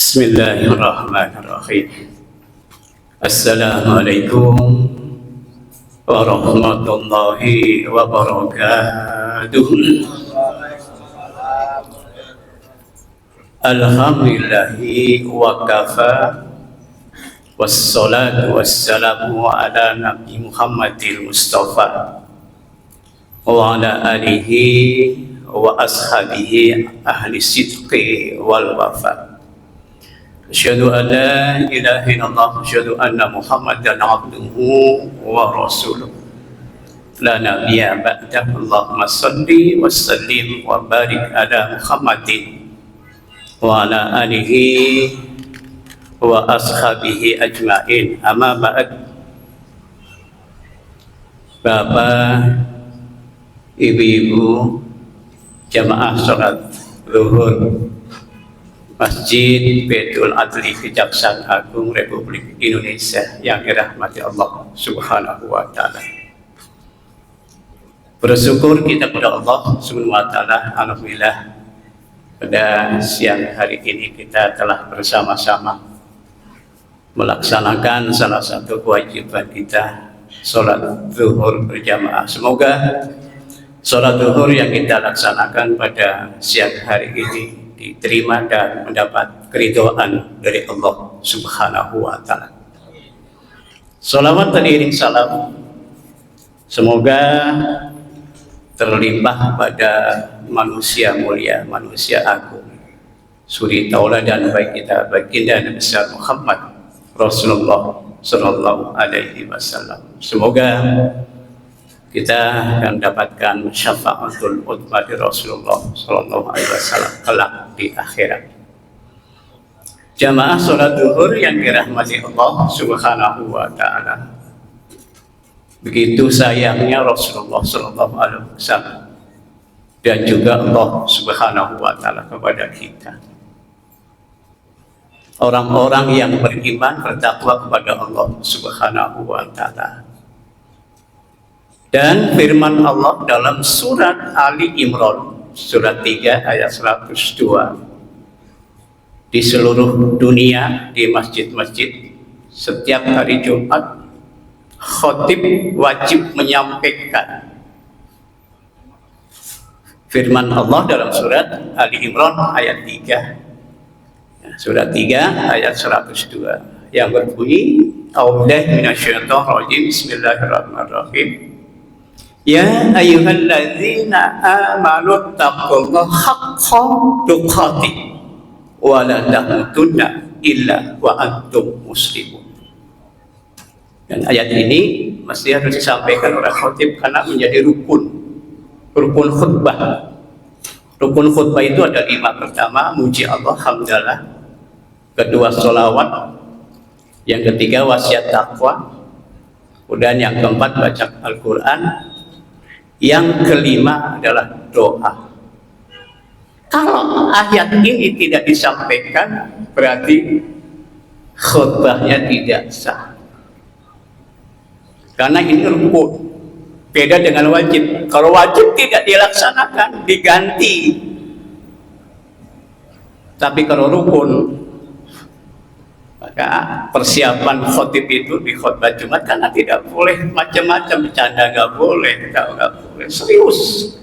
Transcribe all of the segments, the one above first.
Bismillahirrahmanirrahim. Assalamualaikum warahmatullahi wabarakatuh. Alhamdulillahi wa kafa, wassalatu wassalamu ala Nabi Muhammadil Mustafa wa ala alihi wa ashabihi ahli sidqi wal wafa. Asyhadu an la ilaha illallah, asyhadu anna Muhammadan abduhu wa rasuluh. La nabiyya ba'da. Allahumma shalli wa sallim wa barik ala Muhammadin wa ala alihi wa ashabihi ajma'in. Amma ba'd. Bapak, ibu-ibu, jamaah salat zuhur Masjid Baitul Adli Kejaksaan Agung Republik Indonesia yang dirahmati Allah Subhanahu wa Ta'ala. Bersyukur kita kepada Allah Subhanahu wa Ta'ala. Alhamdulillah, pada siang hari ini kita telah bersama-sama melaksanakan salah satu kewajiban kita, sholat zuhur berjamaah. Semoga sholat zuhur yang kita laksanakan pada siang hari ini diterima dan mendapat keridhaan dari Allah Subhanahu wa Ta'ala. Salawat dan iring salam semoga terlimpah pada manusia mulia, manusia agung, suri tauladan baik kita baginda Nabi besar Muhammad Rasulullah Sallallahu Alaihi Wasallam. Semoga kita akan dapatkan syafaatul uzma dari Rasulullah Sallallahu Alaihi Wasallam kelak di akhirat. Jamaah sholat zuhur yang dirahmati Allah Subhanahu wa Ta'ala, begitu sayangnya Rasulullah Sallallahu Alaihi Wasallam dan juga Allah Subhanahu wa Ta'ala kepada kita, orang-orang yang beriman bertakwa kepada Allah Subhanahu wa Ta'ala. Dan firman Allah dalam surat Ali Imran surat 3 ayat 102, di seluruh dunia di masjid-masjid setiap hari Jumat khatib wajib menyampaikan firman Allah dalam surat Ali Imran ayat 3, surat 3 ayat 102 yang berbunyi, A'udzubillahi minasyaitonir rajim, bismillahirrahmanirrahim. Ya ayyuhalladzina amanu taqullaha haqqa tuqatih wa la tamutunna illa wa antum muslimun. Dan ayat ini mesti harus disampaikan oleh khatib karena menjadi rukun khutbah. Rukun khutbah itu ada 5. Pertama, muji Allah, hamdalah. Kedua, sholawat. Yang ketiga, wasiat takwa. Kemudian yang keempat, baca Al-Quran. Yang kelima adalah doa. Kalau ayat ini tidak disampaikan, berarti khutbahnya tidak sah. Karena ini rukun, beda dengan wajib. Kalau wajib tidak dilaksanakan, diganti. Tapi kalau rukun, maka persiapan khotib itu di khutbah Jumat karena tidak boleh macam-macam, bercanda nggak boleh, nggak boleh, serius.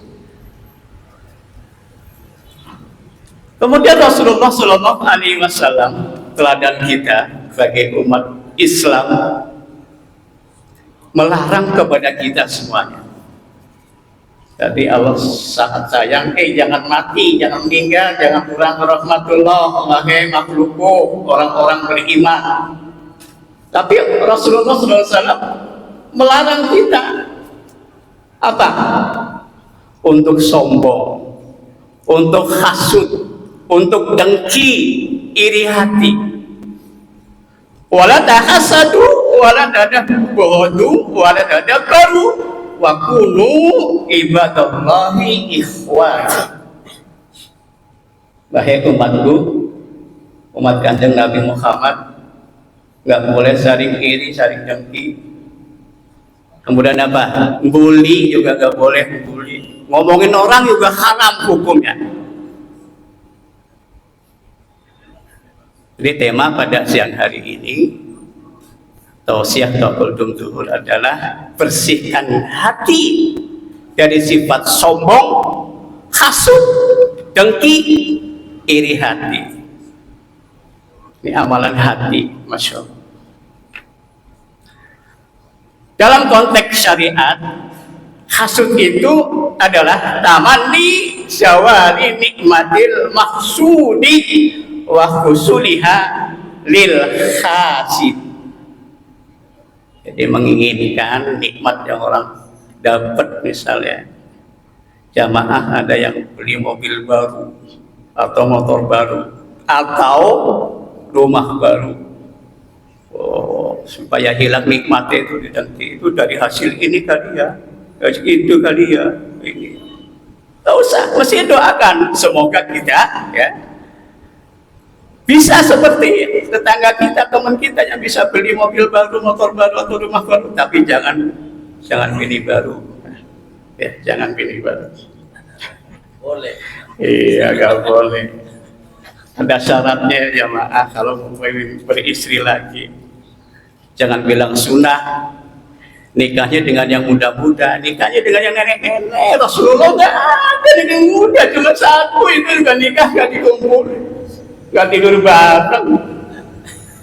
Kemudian Rasulullah Shallallahu Alaihi Wasallam, teladan kita sebagai umat Islam, melarang kepada kita semuanya. Jadi Allah sangat sayang, jangan mati, jangan meninggal, jangan kurang rahmatullah, wahai makhlukku, orang-orang beriman. Tapi Rasulullah SAW melarang kita apa? Untuk sombong, untuk hasud, untuk dengki, iri hati. Wala tahasadu, wala tadabburu, wala tadabbaru. Wa kunu ibadallahi ikhwana. Wahai umatku, umat Kanjeng Nabi Muhammad, nggak boleh saling iri, saling dengki. Kemudian apa? Bully juga nggak boleh, bully. Ngomongin orang juga haram hukumnya. Jadi tema pada siang hari ini tausiah Taqaddum Zuhur adalah bersihkan hati dari sifat sombong, hasud, dengki, iri hati. Ini amalan hati, Masya Allah. Dalam konteks syariat, hasud itu adalah tamanni syawari nikmatil maksudi wa husuliha lil khasid. Jadi menginginkan nikmat yang orang dapat, misalnya jamaah ada yang beli mobil baru atau motor baru atau rumah baru. Oh, supaya hilang nikmatnya itu nanti itu dari hasil ini kali ya, itu kali ya, ini. Tak usah, mesti doakan semoga kita ya bisa seperti tetangga kita, teman kita yang bisa beli mobil baru, motor baru atau rumah baru, tapi jangan pilih baru, ya jangan pilih baru. Boleh? Iya, nggak boleh. Ada syaratnya ya maaf kalau mau beristri lagi. Jangan bilang sunnah, nikahnya dengan yang muda-muda, nikahnya dengan yang nenek-nenek. Rasulullah nggak ada dengan muda, cuma satu itu juga nikah nggak dikumpul, nggak tidur bareng,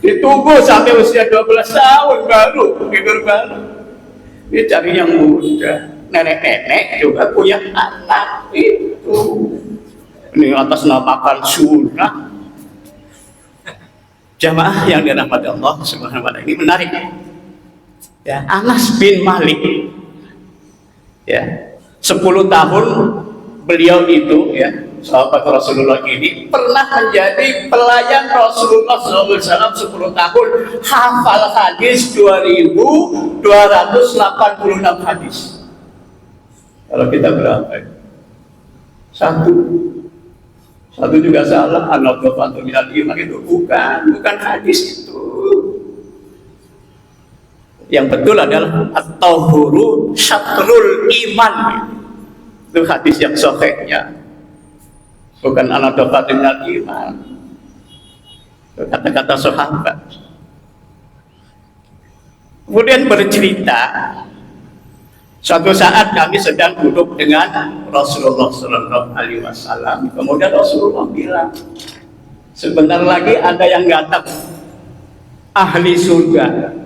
ditunggu sampai usia 12 tahun baru tidur bareng. Dia cari yang muda, nenek-nenek juga punya anak itu. Ini atas namakan sunnah. Jamaah yang dirahmati Allah Subhanahu wa taala, ini menarik. Ya, Anas bin Malik. Ya, 10 tahun beliau itu ya, sahabat Rasulullah ini pernah menjadi pelayan Rasulullah SAW 10 tahun, hafal hadis 2286 hadis. Kalau kita berapa? Satu juga salah, an-nadhafatu minal iman itu bukan hadis itu. Yang betul adalah at-tahuru syatrul iman. Itu hadis yang sahihnya. Bukan an-nadhafatu minal iman. Itu kata-kata sahabat. Kemudian bercerita, suatu saat kami sedang duduk dengan Rasulullah Sallallahu Alaihi Wasallam. Kemudian Rasulullah bilang, sebentar lagi ada yang datang, ahli surga.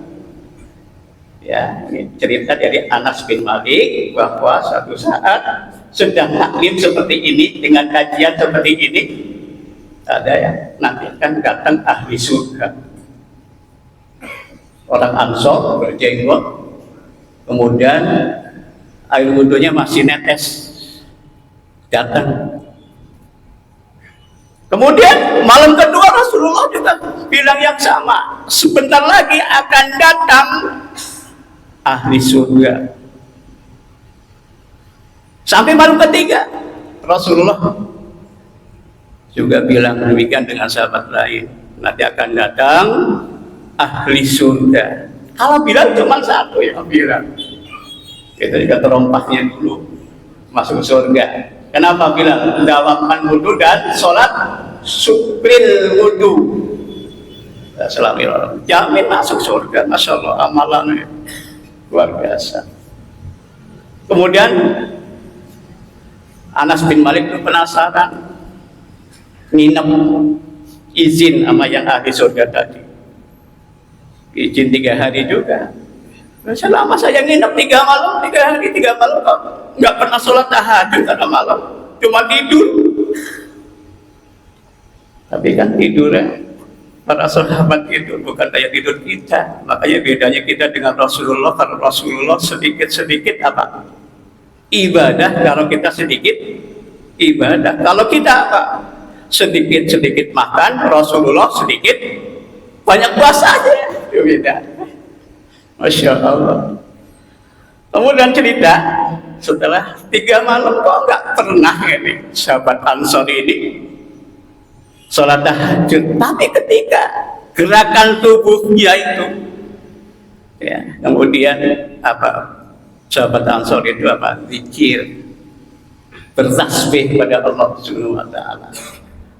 Ya, ini cerita dari Anas bin Malik bahwa suatu saat sedang taklim seperti ini dengan kajian seperti ini, ada yang nanti akan datang ahli surga. Orang Ansor berjenggot, kemudian air wudhunya masih netes, datang. Kemudian malam kedua Rasulullah juga bilang yang sama, sebentar lagi akan datang ahli surga. Sampai malam ketiga Rasulullah juga bilang demikian dengan sahabat lain, nanti akan datang ahli surga. Kalau bilang cuma satu yang bilang, kita juga terompahnya dulu masuk surga. Kenapa bilang dawamkan wudhu dan sholat sukril wudhu? Assalamualaikum. Jamin masuk surga. Masya Allah, amalannya luar biasa. Kemudian Anas bin Malik itu penasaran, nginep izin sama yang ahli surga tadi. Izin 3 hari juga. Selama saya nginep 3 hari 3 malam kok nggak pernah sholat tahajud pada malam, cuma tidur. Tapi kan tidurnya para sahabat itu bukan kayak tidur kita. Makanya bedanya kita dengan Rasulullah, karena Rasulullah sedikit-sedikit apa? Ibadah. Kalau kita sedikit ibadah. Kalau kita apa? Sedikit-sedikit makan, Rasulullah sedikit banyak puasa aja. Itu beda. Masya Allah. Kemudian cerita, setelah 3 malam kok nggak pernah ini sahabat Ansor ini sholat tahajud. Tapi ketika gerakan tubuhnya itu, ya, kemudian apa? Sahabat Ansor itu apa? Zikir, bertasbih pada Allah Subhanahu wa taala.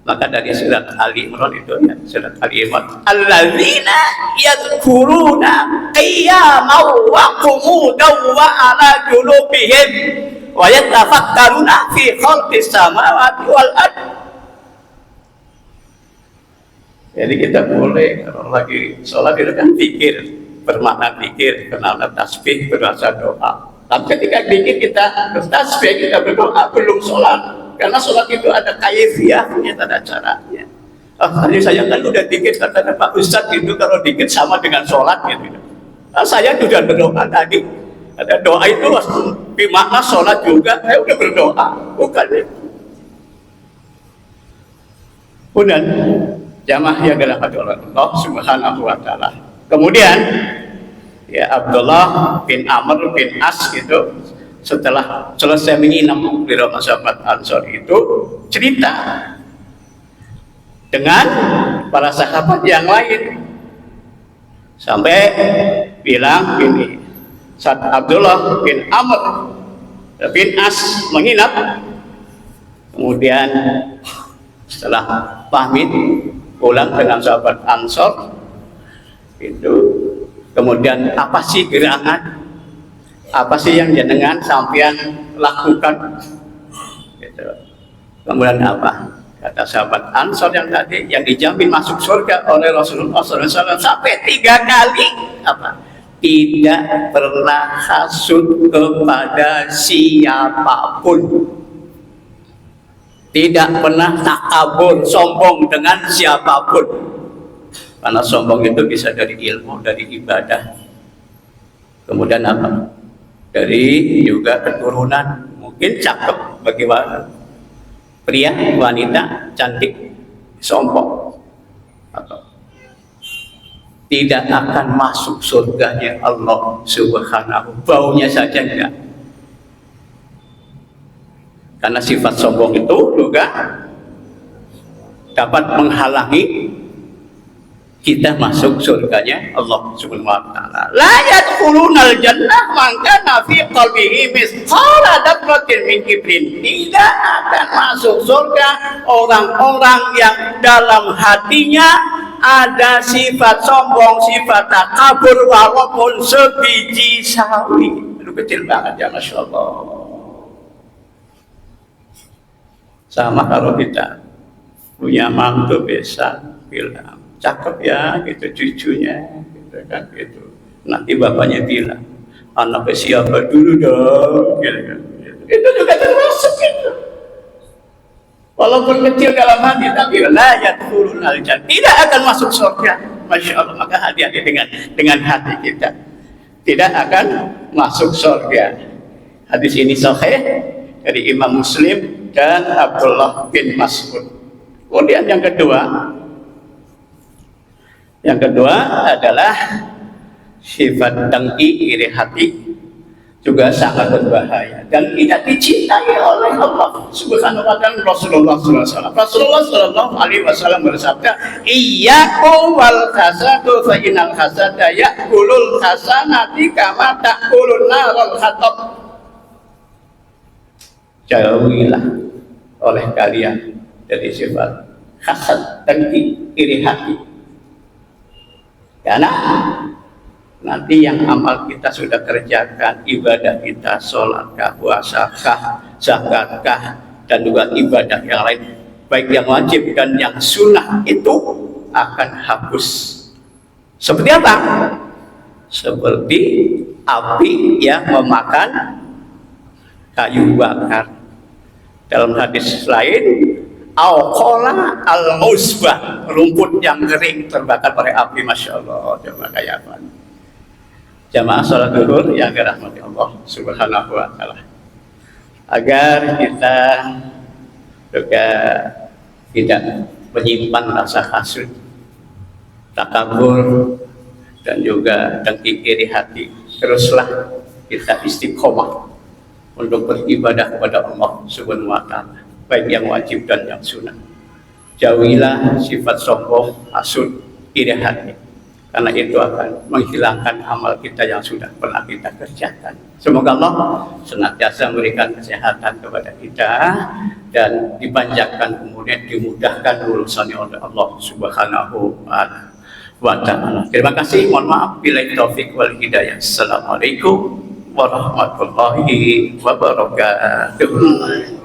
Maka dari surat Ali Imran itu ya, surat Ali Imran, alladzina yadhkuruna qiyaman wa qu'udan wa 'ala junubihim wa yatafakkaruna fi khalqis samawati wal ardh. Jadi kita boleh kalau lagi sholat itu kan pikir, bermakna pikir, kenal tasbih, berbaca doa. Tapi ketika dikit kita bertasbih, kita berdoa, belum sholat. Karena sholat itu ada kaifiyahnya, ada caranya. Tadi saya kan udah dikit, kata Pak Ustadz itu kalau dikit sama dengan sholat gitu. Saya sudah berdoa tadi. Ada doa itu bermakna sholat juga, saya udah berdoa. Bukan itu. Kemudian jamaah yang dirahmati oleh Allah Subhanahu wa Ta'ala. Kemudian ya Abdullah bin Amr bin As itu setelah selesai menginap di rumah sahabat Ansor itu cerita dengan para sahabat yang lain sampai bilang ini, saat Abdullah bin Amr bin As menginap, kemudian setelah pamit pulang dengan sahabat Ansor itu, kemudian apa sih gerangan, apa sih yang jenengan sampean lakukan gitu. Kemudian apa kata sahabat Ansor yang tadi yang dijamin masuk surga oleh Rasulullah SAW sampai 3 kali, apa, tidak pernah hasud kepada siapapun, tidak pernah takabur sombong dengan siapapun. Karena sombong itu bisa dari ilmu, dari ibadah. Kemudian apa? Dari juga keturunan. Mungkin cakep bagaimana? Pria, wanita, cantik, sombong. Atau tidak akan masuk surganya Allah Subhanahu. Baunya saja enggak. Karena sifat sombong itu juga dapat menghalangi kita masuk surganya Allah Subhanahu wa Ta'ala. La yadkhulunal jannah man kana fi qalbihi mithqala dzarratin min kibrin. Tidak akan masuk surga orang-orang yang dalam hatinya ada sifat sombong, sifat takabur walaupun sebiji sawi. Itu kecil banget ya, Masya Allah. Sama kalau kita punya mantu bisa bilang cakep ya gitu cucunya gitu kan gitu, nanti bapaknya bilang anaknya siapa dulu dong gitu kan. Itu juga termasuk itu walaupun kecil dalam hati, tapi la yadkhulunal jannah, tidak akan masuk surga. Masya Allah. Maka hati-hati dengan hati kita, tidak akan masuk surga. Hadis ini sahih dari Imam Muslim dan Abdullah bin Mas'ud. Kemudian yang kedua adalah sifat dengki, iri hati, juga sangat berbahaya dan tidak dicintai oleh Allah Subhanahu wa Ta'ala. Rasulullah Sallallahu Alaihi Wasallam bersabda, iyyakum wal hasadu fa innal hasada ya'kulul hasanati kama ta'kulun narul hatab. Jauhilah oleh kalian dari sifat hasad, dengki, iri hati. Karena nanti yang amal kita sudah kerjakan, ibadah kita, sholatkah, puasakah, zakatkah, dan juga ibadah yang lain, baik yang wajib dan yang sunnah, itu akan hapus. Seperti apa? Seperti api yang memakan kayu bakar. Dalam hadis lain, Auqala al-musbah, rumput yang kering terbakar oleh api. Masya Allah. Coba kayak apa? Jamaah salat zuhur yang dirahmati Allah Subhanahu wa Ta'ala, agar kita juga tidak menyimpan rasa hasud, takabur, dan juga dengki iri hati. Teruslah kita istiqomah untuk beribadah kepada Allah Subhanahu wa Ta'ala, baik yang wajib dan yang sunnah. Jauhilah sifat sombong, hasud, iri hati. karena itu akan menghilangkan amal kita yang sudah pernah kita kerjakan. Semoga Allah senantiasa memberikan kesehatan kepada kita dan dipanjangkan, kemudian dimudahkan urusannya oleh Allah Subhanahu wa ta'ala. Terima kasih, mohon maaf bila taufik wal hidayah. Assalamualaikum warahmatullahi wabarakatuh.